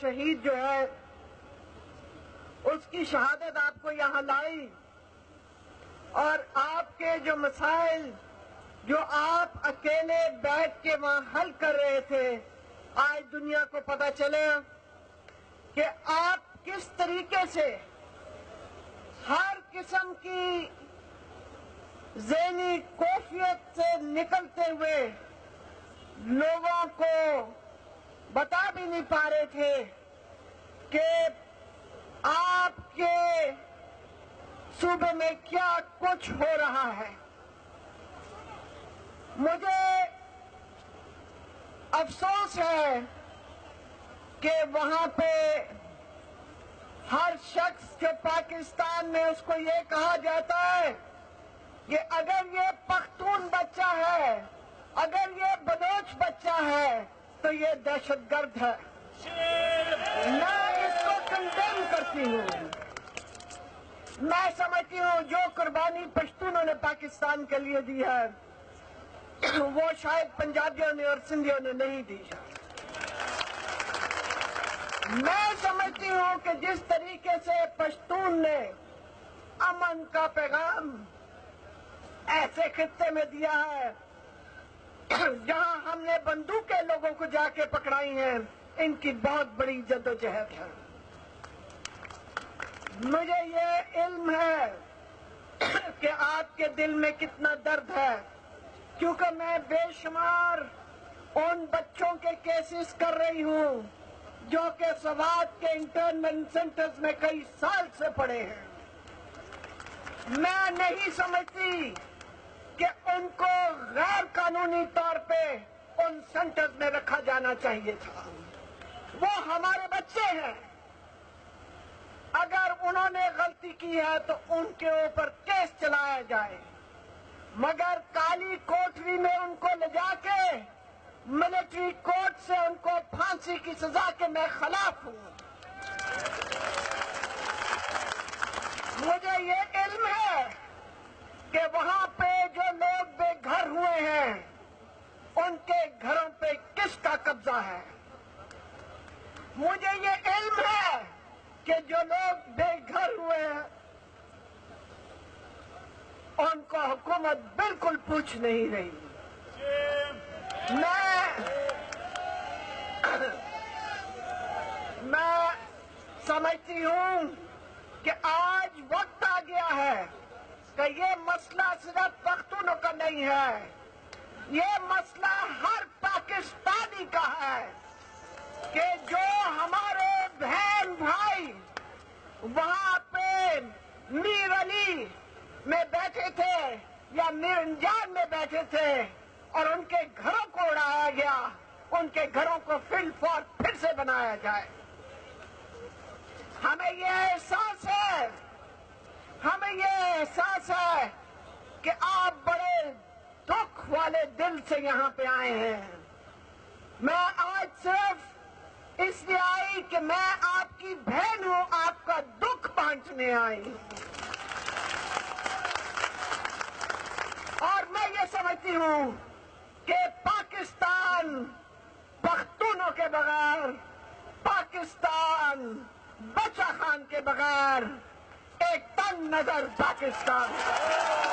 شہید جو ہے اس کی شہادت آپ کو یہاں لائی، اور آپ کے جو مسائل جو آپ اکیلے بیٹھ کے وہاں حل کر رہے تھے، آج دنیا کو پتہ چلے کہ آپ کس طریقے سے ہر قسم کی ذہنی کوفیت سے نکلتے ہوئے لوگوں کو بتا بھی نہیں پا رہے تھے کہ آپ کے صوبے میں کیا کچھ ہو رہا ہے۔ مجھے افسوس ہے کہ وہاں پہ ہر شخص جو پاکستان میں اس کو یہ کہا جاتا ہے کہ اگر یہ پختون بچہ ہے، اگر یہ بلوچ بچہ ہے تو یہ دہشت گرد ہے۔ میں اس کو کنڈیم کرتی ہوں۔ میں سمجھتی ہوں جو قربانی پشتونوں نے پاکستان کے لیے دی ہے وہ شاید پنجابیوں نے اور سندھیوں نے نہیں دی۔ میں سمجھتی ہوں کہ جس طریقے سے پشتون نے امن کا پیغام ایسے خطے میں دیا ہے جہاں ہم نے بندوقیں لوگوں کو جا کے پکڑائی ہیں، ان کی بہت بڑی جدوجہد ہے۔ مجھے یہ علم ہے کہ آپ کے دل میں کتنا درد ہے، کیونکہ میں بے شمار ان بچوں کے کیسز کر رہی ہوں جو کہ سوات کے انٹرنمنٹ سینٹرز میں کئی سال سے پڑے ہیں۔ میں نہیں سمجھتی کہ ان کو غیر قانونی طور پہ ان سینٹرز میں رکھا جانا چاہیے تھا۔ وہ ہمارے بچے ہیں، اگر انہوں نے غلطی کی ہے تو ان کے اوپر کیس چلایا جائے، مگر کالی کوٹری میں ان کو لے جا کے ملٹری کورٹ سے ان کو پھانسی کی سزا کے میں خلاف ہوں۔ مجھے یہ علم ہے کہ وہاں پہ جو لوگ بے گھر ہوئے ہیں ان کے گھروں پہ کس کا قبضہ ہے۔ مجھے یہ علم ہے کہ جو لوگ بے گھر ہوئے ہیں ان کو حکومت بالکل پوچھ نہیں رہی۔ میں سمجھتی ہوں کہ آج وقت آ گیا ہے کہ یہ مسئلہ صرف پختونوں کا نہیں ہے، یہ مسئلہ ہر پاکستانی کا ہے کہ جو ہمارے بہن بھائی وہاں پہ میر علی میں بیٹھے تھے یا میر انجان میں بیٹھے تھے اور ان کے گھروں کو اڑایا گیا، ان کے گھروں کو فل فور پھر سے بنایا جائے۔ ہمیں یہ احساس ہے، ہمیں یہ احساس ہے کہ آپ بڑے دکھ والے دل سے یہاں پہ آئے ہیں۔ میں آج صرف اس لیے آئی کہ میں آپ کی بہن ہوں، آپ کا دکھ بانٹنے آئی، اور میں یہ سمجھتی ہوں کہ پاکستان پختونوں کے بغیر، پاکستان بچہ خان کے بغیر ایک تنگ نظر پاکستان ہے۔